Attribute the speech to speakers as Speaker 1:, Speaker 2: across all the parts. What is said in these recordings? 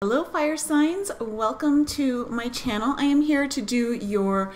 Speaker 1: Hello fire signs, welcome to my channel. I am here to do your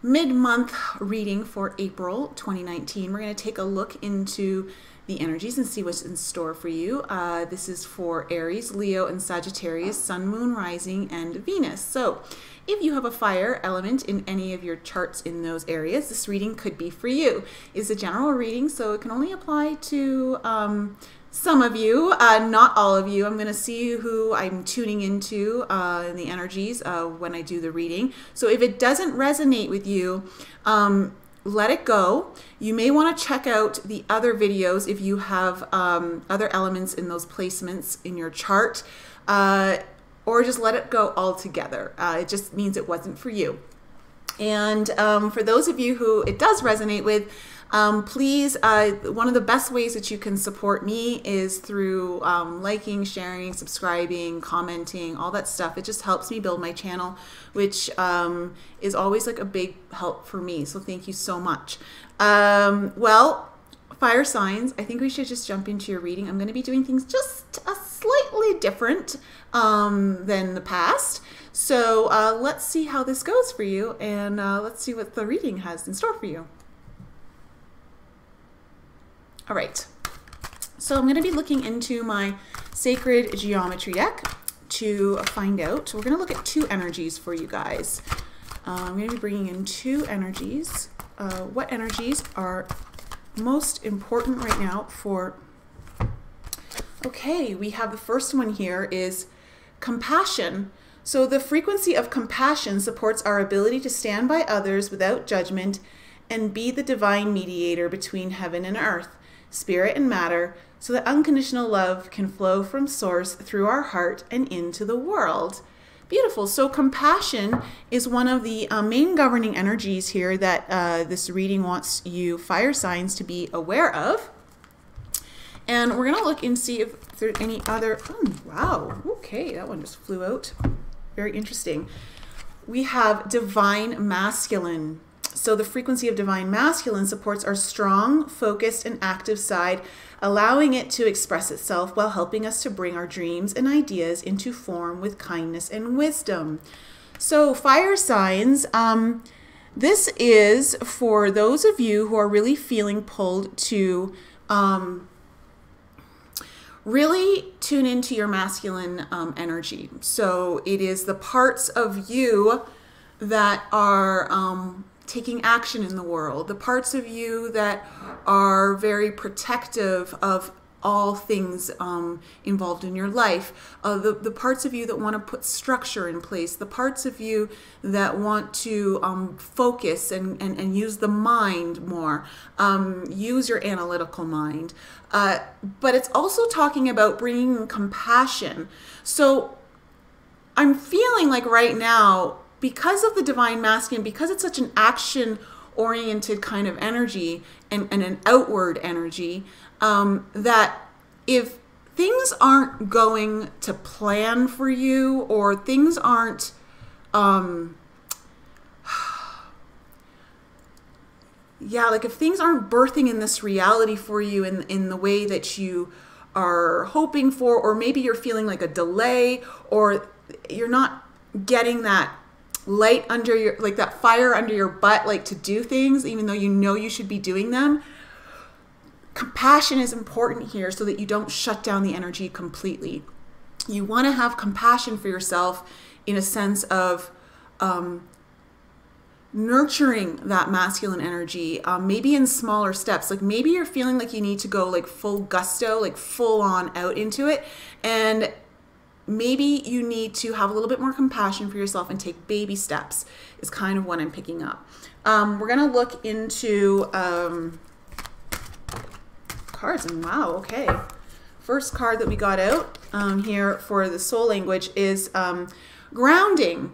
Speaker 1: mid-month reading for April 2019. We're going to take a look into the energies and see what's in store for you. This is for Aries, Leo, and Sagittarius, Sun, Moon, Rising, and Venus. So if you have a fire element in any of your charts in those areas, this reading could be for you. It's a general reading, so it can only apply to some of you, not all of you. I'm going to see who I'm tuning into in the energies when I do the reading. So if it doesn't resonate with you, let it go. You may want to check out the other videos if you have other elements in those placements in your chart, or just let it go altogether. It just means it wasn't for you. And for those of you who it does resonate with, please, one of the best ways that you can support me is through liking, sharing, subscribing, commenting, all that stuff. It just helps me build my channel, which is always like a big help for me. So thank you so much. Well, fire signs, I think we should just jump into your reading. I'm going to be doing things just a slightly different than the past. So let's see how this goes for you, and let's see what the reading has in store for you. All right, so I'm going to be looking into my sacred geometry deck to find out. We're going to look at two energies for you guys. I'm going to be bringing in two energies. What energies are most important right now for... Okay, we have the first one here is compassion. So the frequency of compassion supports our ability to stand by others without judgment and be the divine mediator between heaven and earth, spirit and matter, so that unconditional love can flow from source through our heart and into the world. Beautiful. So compassion is one of the main governing energies here that this reading wants you fire signs to be aware of. And we're going to look and see if there's any other... Oh, wow. Okay, that one just flew out. Very interesting. We have divine masculine. So the frequency of divine masculine supports our strong, focused, and active side, allowing it to express itself while helping us to bring our dreams and ideas into form with kindness and wisdom. So fire signs, this is for those of you who are really feeling pulled to really tune into your masculine energy. So it is the parts of you that are taking action in the world, the parts of you that are very protective of all things involved in your life, the parts of you that want to put structure in place, the parts of you that want to focus and use the mind more, use your analytical mind. But it's also talking about bringing compassion. So I'm feeling like right now, because of the divine masculine, because it's such an action-oriented kind of energy and an outward energy, that if things aren't going to plan for you, or things aren't, yeah, like if things aren't birthing in this reality for you in the way that you are hoping for, or maybe you're feeling like a delay, or you're not getting that light under your, like that fire under your butt, like to do things, even though you know you should be doing them. Compassion is important here so that you don't shut down the energy completely. You want to have compassion for yourself in a sense of nurturing that masculine energy, maybe in smaller steps. Like maybe you're feeling like you need to go like full gusto, like full on out into it, and maybe you need to have a little bit more compassion for yourself and take baby steps is kind of what I'm picking up. We're going to look into cards, and wow, okay. First card that we got out here for the soul language is grounding.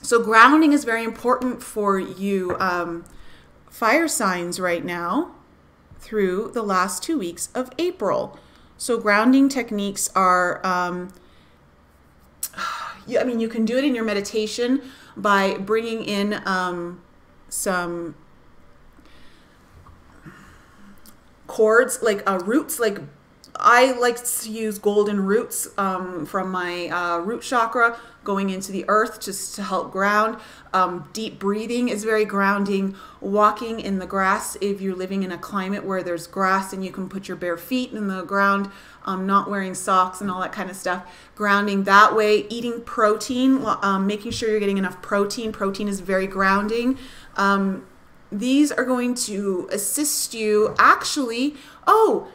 Speaker 1: So grounding is very important for you fire signs right now through the last 2 weeks of April. So grounding techniques are... I mean, you can do it in your meditation by bringing in some chords, like roots, like I like to use golden roots from my root chakra going into the earth just to help ground. Deep breathing is very grounding. Walking in the grass, if you're living in a climate where there's grass and you can put your bare feet in the ground, not wearing socks and all that kind of stuff, grounding that way. Eating protein, making sure you're getting enough protein. Protein is very grounding. These are going to assist you actually. Oh,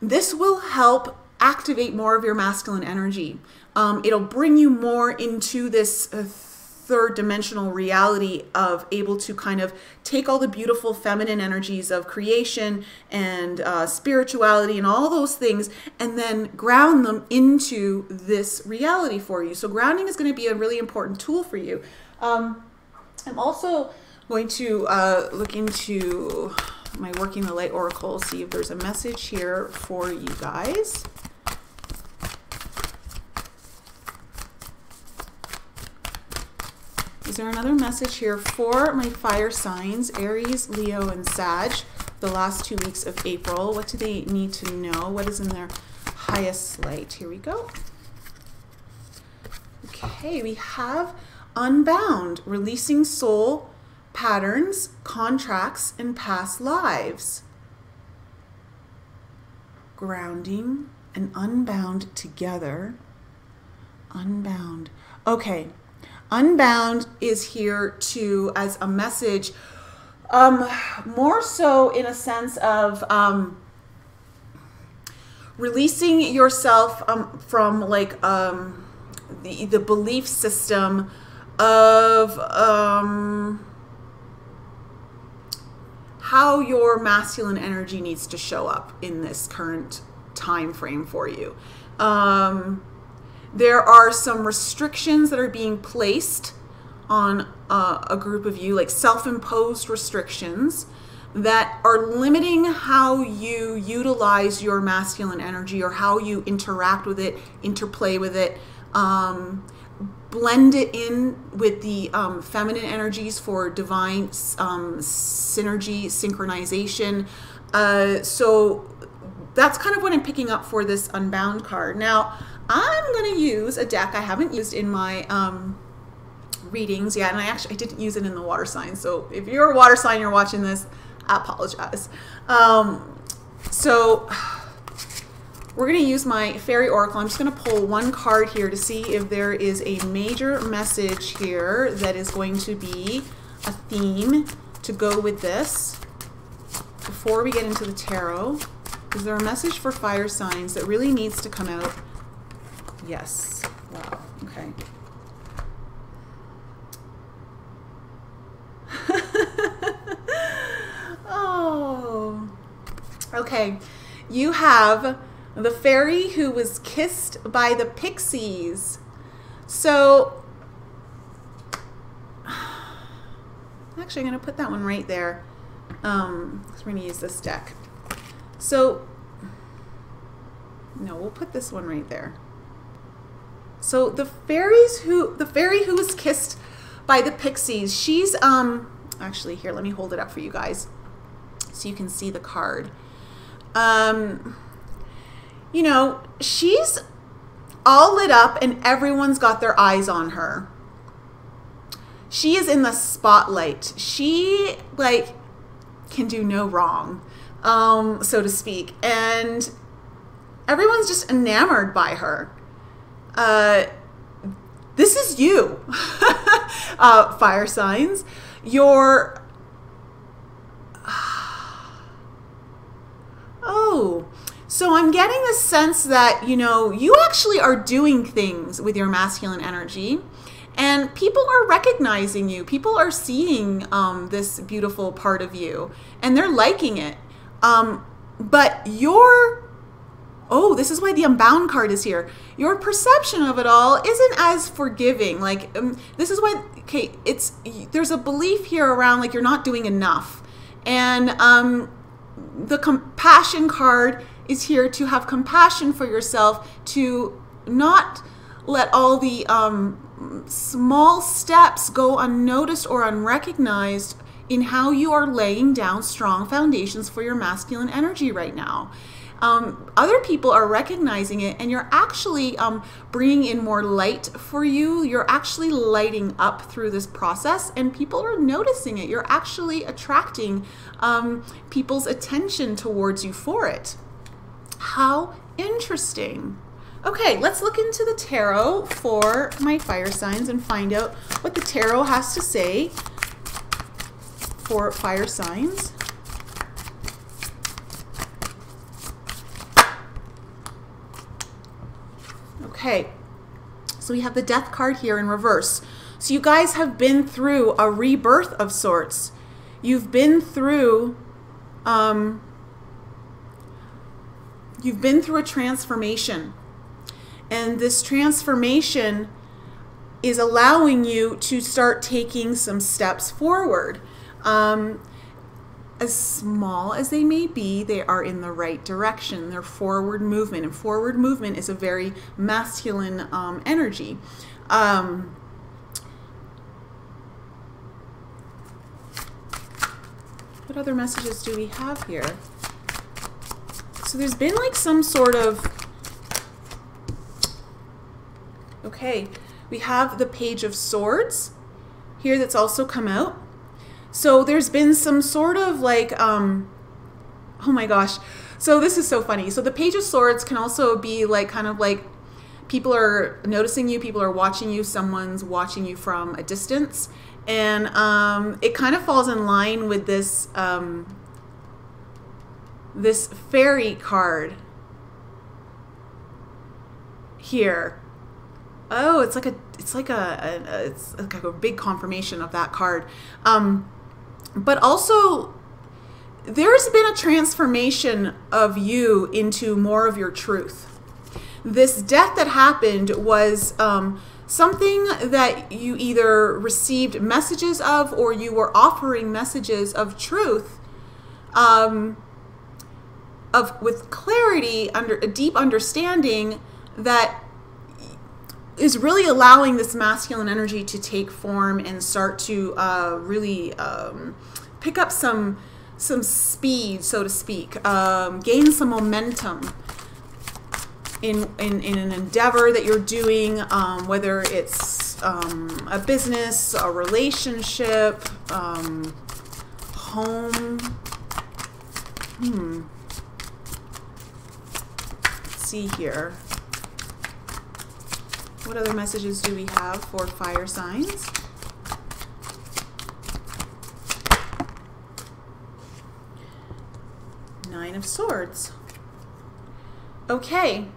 Speaker 1: this will help activate more of your masculine energy. It'll bring you more into this third dimensional reality of able to kind of take all the beautiful feminine energies of creation and spirituality and all those things and then ground them into this reality for you. So grounding is going to be a really important tool for you. I'm also going to look into my Working the Light Oracle, see if there's a message here for you guys. Is there another message here for my fire signs, Aries, Leo, and Sag, the last 2 weeks of April? What do they need to know? What is in their highest light? Here we go. Okay, we have Unbound, releasing soul patterns, contracts, and past lives. Grounding and unbound together. Unbound. Okay. Unbound is here to as a message, more so in a sense of releasing yourself from like the belief system of how your masculine energy needs to show up in this current time frame for you. There are some restrictions that are being placed on a group of you, like self-imposed restrictions that are limiting how you utilize your masculine energy or how you interact with it, interplay with it, blend it in with the feminine energies for divine synergy, synchronization. So that's kind of what I'm picking up for this Unbound card. Now, I'm going to use a deck I haven't used in my readings yet, and I didn't use it in the water sign. So if you're a water sign, you're watching this, I apologize. So we're going to use my Fairy Oracle. I'm just going to pull one card here to see if there is a major message here that is going to be a theme to go with this. Before we get into the tarot, is there a message for fire signs that really needs to come out? Yes. Wow. Okay. Oh. Okay. You have the fairy who was kissed by the pixies. So, actually, I'm going to put that one right there. We're going to use this deck. So, no, we'll put this one right there. So the fairy who was kissed by the pixies, she's actually here, let me hold it up for you guys so you can see the card. You know, she's all lit up and everyone's got their eyes on her. She is in the spotlight. She like can do no wrong, so to speak, and everyone's just enamored by her. This is you, fire signs. You're, oh, so I'm getting the sense that, you know, you actually are doing things with your masculine energy and people are recognizing you. People are seeing this beautiful part of you and they're liking it. But you're, oh, this is why the Unbound card is here. Your perception of it all isn't as forgiving. Like, this is why, okay, there's a belief here around like you're not doing enough. And the compassion card is here to have compassion for yourself, to not let all the small steps go unnoticed or unrecognized in how you are laying down strong foundations for your masculine energy right now. other people are recognizing it, and you're actually bringing in more light for you. You're actually lighting up through this process, and people are noticing it. You're actually attracting people's attention towards you for it. How interesting. Okay, let's look into the tarot for my fire signs and find out what the tarot has to say for fire signs. Okay, so we have the Death card here in reverse. So you guys have been through a rebirth of sorts. You've been through a transformation. And this transformation is allowing you to start taking some steps forward. As small as they may be, they are in the right direction. They're forward movement, and forward movement is a very masculine energy. What other messages do we have here? So there's been like some sort of... Okay, we have the Page of Swords here that's also come out. So there's been some sort of like, oh my gosh. So this is so funny. So the Page of Swords can also be like, kind of like, people are noticing you, people are watching you, someone's watching you from a distance. And it kind of falls in line with this, this fairy card here. Oh, it's like a big confirmation of that card. But also, there's been a transformation of you into more of your truth. This death that happened was something that you either received messages of, or you were offering messages of truth, with clarity, under a deep understanding that is really allowing this masculine energy to take form and start to really pick up some speed, so to speak, gain some momentum in an endeavor that you're doing, whether it's a business, a relationship, home. Let's see here. What other messages do we have for fire signs? Nine of Swords. Okay.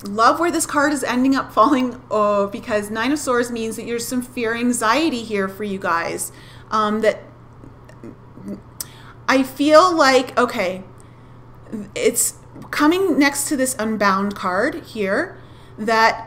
Speaker 1: Love where this card is ending up falling, because Nine of Swords means that there's some fear, anxiety here for you guys. That I feel like, okay, it's coming next to this Unbound card here, that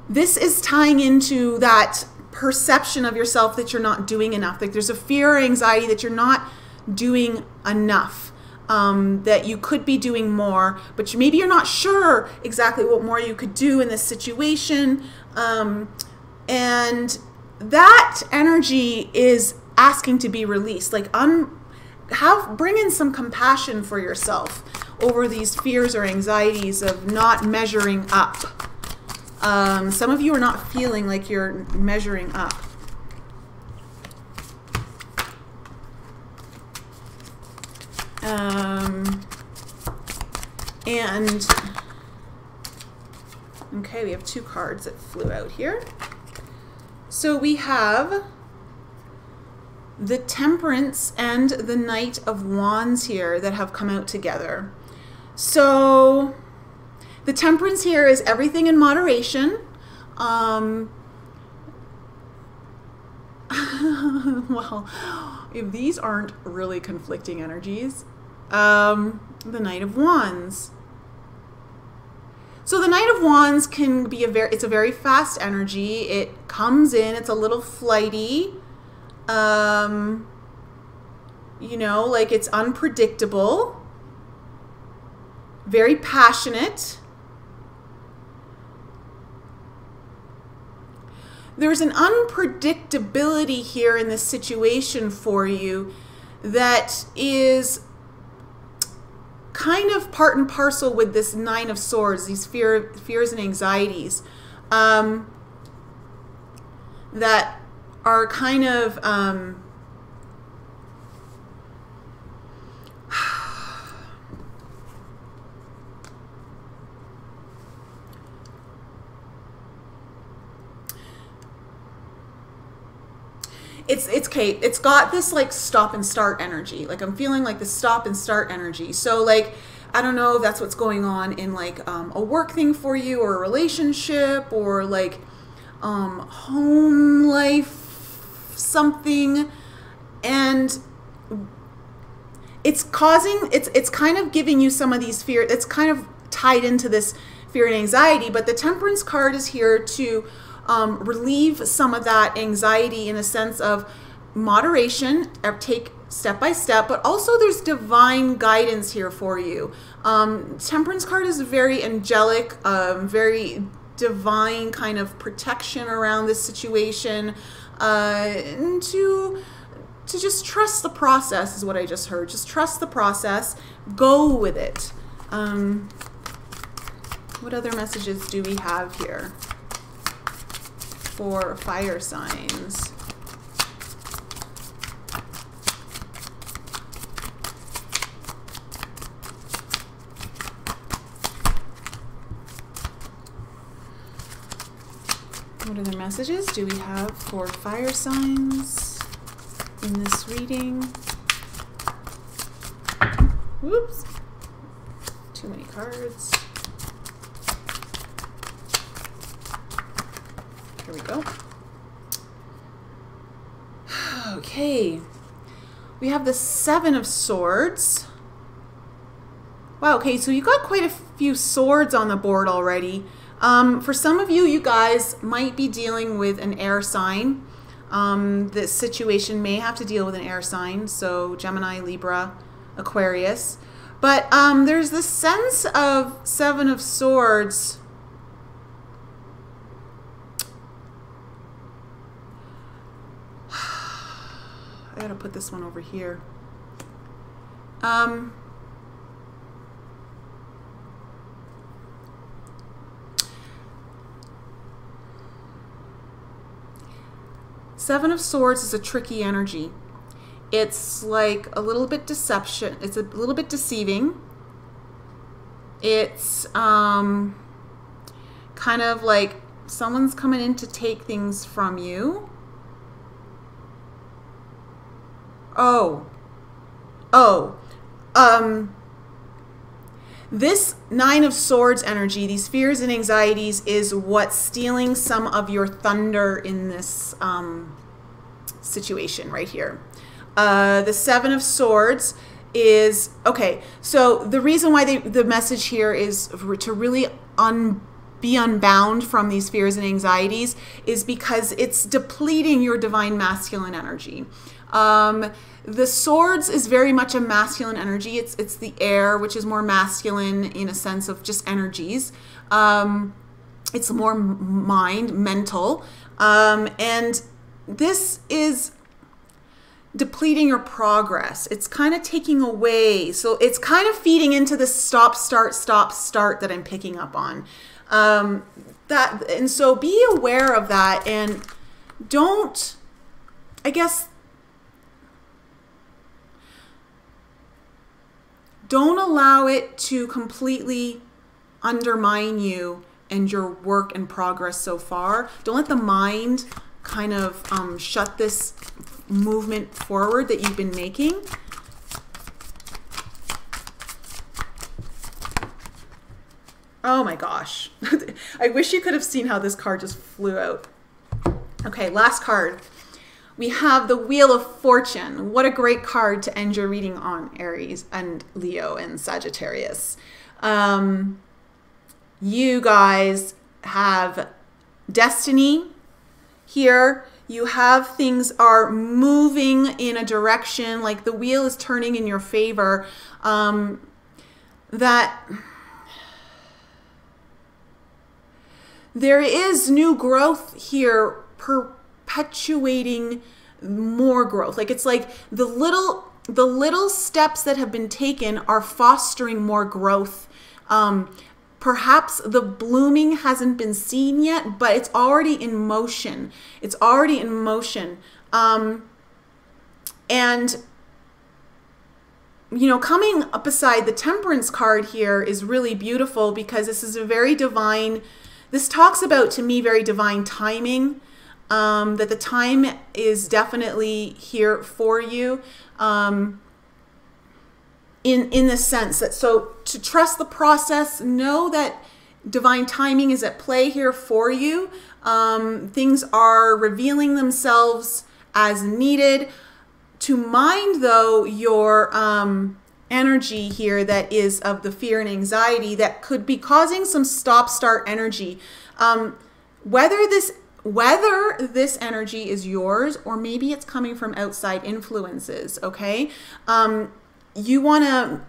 Speaker 1: this is tying into that perception of yourself that you're not doing enough. Like there's a fear or anxiety that you're not doing enough, that you could be doing more, but maybe you're not sure exactly what more you could do in this situation. And that energy is asking to be released. Like bring in some compassion for yourself over these fears or anxieties of not measuring up. Some of you are not feeling like you're measuring up. And okay, we have two cards that flew out here. So we have the Temperance and the Knight of Wands here that have come out together. So the Temperance here is everything in moderation. Well, if these aren't really conflicting energies, the Knight of Wands. So the Knight of Wands can be it's a very fast energy. It comes in, it's a little flighty. You know, like it's unpredictable. Very passionate. There's an unpredictability here in this situation for you that is kind of part and parcel with this Nine of Swords, these fears and anxieties that are kind of it's okay. It's got this like stop and start energy. Like I'm feeling like the stop and start energy. So like, I don't know if that's what's going on in like a work thing for you, or a relationship, or like home life something, and it's causing, it's kind of giving you some of these fear. It's kind of tied into this fear and anxiety, but the Temperance card is here to relieve some of that anxiety in a sense of moderation, take step by step, but also there's divine guidance here for you. Temperance card is very angelic, very divine kind of protection around this situation, and to just trust the process is what I just heard. Just trust the process, go with it. What other messages do we have here for fire signs? What other messages do we have for fire signs in this reading? Whoops. Too many cards. Here we go. Okay. We have the Seven of Swords. Wow, okay, so you got quite a few swords on the board already. For some of you, you guys might be dealing with an air sign. This situation may have to deal with an air sign, so Gemini, Libra, Aquarius. But there's this sense of Seven of Swords. I gotta put this one over here. Seven of Swords is a tricky energy. It's like a little bit deception. It's a little bit deceiving. It's kind of like someone's coming in to take things from you. This Nine of Swords energy, these fears and anxieties, is what's stealing some of your thunder in this situation right here. The Seven of Swords is, okay, so the reason why the message here is to really be unbound from these fears and anxieties is because it's depleting your divine masculine energy. The swords is very much a masculine energy. It's the air, which is more masculine in a sense of just energies. It's more mind, mental. And this is depleting your progress. It's kind of taking away. So it's kind of feeding into the stop, start that I'm picking up on. And so be aware of that, and don't, I guess, don't allow it to completely undermine you and your work and progress so far. Don't let the mind kind of shut this movement forward that you've been making. Oh my gosh. I wish you could have seen how this card just flew out. Okay, last card. We have the Wheel of Fortune. What a great card to end your reading on, Aries and Leo and Sagittarius. You guys have destiny here. You have things are moving in a direction, like the wheel is turning in your favor. That there is new growth here, perpetuating more growth. Like it's like the little the little steps that have been taken are fostering more growth. Perhaps the blooming hasn't been seen yet, but it's already in motion. It's already in motion. And, you know, coming up beside the Temperance card here is really beautiful because this is a very divine, this talks about, to me, very divine timing, that the time is definitely here for you. In the sense that, so to trust the process, know that divine timing is at play here for you. Things are revealing themselves as needed. To mind, though, your energy here that is of the fear and anxiety that could be causing some stop-start energy. Whether this energy is yours or maybe it's coming from outside influences, okay? You wanna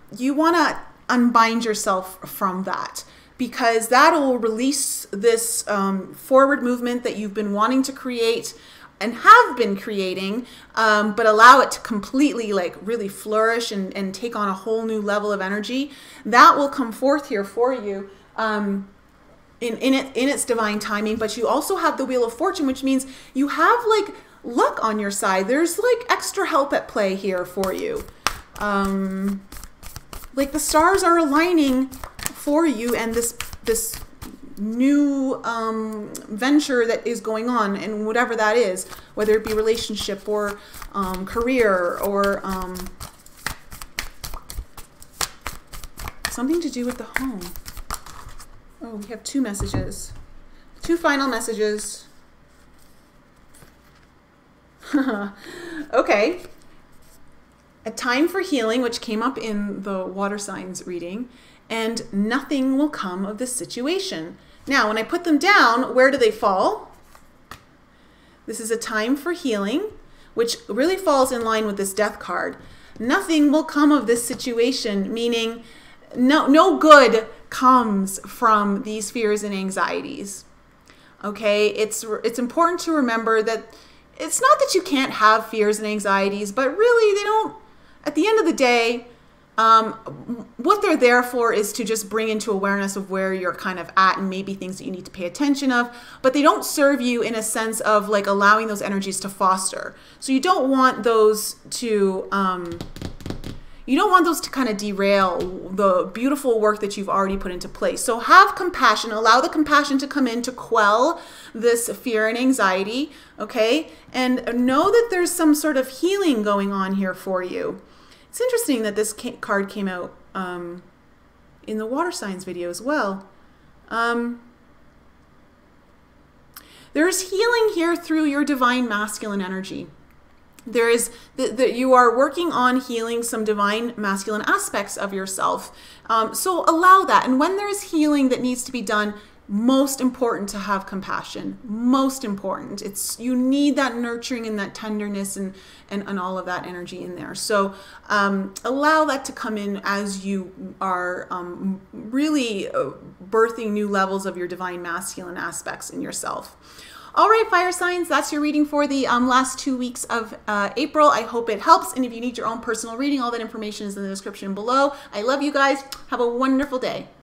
Speaker 1: unbind yourself from that, because that'll release this forward movement that you've been wanting to create and have been creating, but allow it to completely, like, really flourish and take on a whole new level of energy. That will come forth here for you in its divine timing. But you also have the Wheel of Fortune, which means you have, like, luck on your side. There's, like, extra help at play here for you. Like the stars are aligning for you and this new venture that is going on, and whatever that is, whether it be relationship or career or something to do with the home. Oh, we have 2 messages. 2 final messages. Okay. A time for healing, which came up in the water signs reading, and nothing will come of this situation. Now, when I put them down, where do they fall? This is a time for healing, which really falls in line with this Death card. Nothing will come of this situation, meaning no good comes from these fears and anxieties. Okay, it's important to remember that it's not that you can't have fears and anxieties, but really they don't. At the end of the day, what they're there for is to just bring into awareness of where you're kind of at and maybe things that you need to pay attention of, but they don't serve you in a sense of, like, allowing those energies to foster. So you don't want those to kind of derail the beautiful work that you've already put into place. So have compassion, allow the compassion to come in to quell this fear and anxiety, okay? And know that there's some sort of healing going on here for you. It's interesting that this card came out in the water signs video as well. There's healing here through your divine masculine energy. There is you are working on healing some divine masculine aspects of yourself. So allow that. And when there's healing that needs to be done, most important to have compassion. Most important. You need that nurturing and that tenderness and all of that energy in there. So allow that to come in as you are really birthing new levels of your divine masculine aspects in yourself. All right, fire signs, that's your reading for the last 2 weeks of April. I hope it helps. And if you need your own personal reading, all that information is in the description below. I love you guys. Have a wonderful day.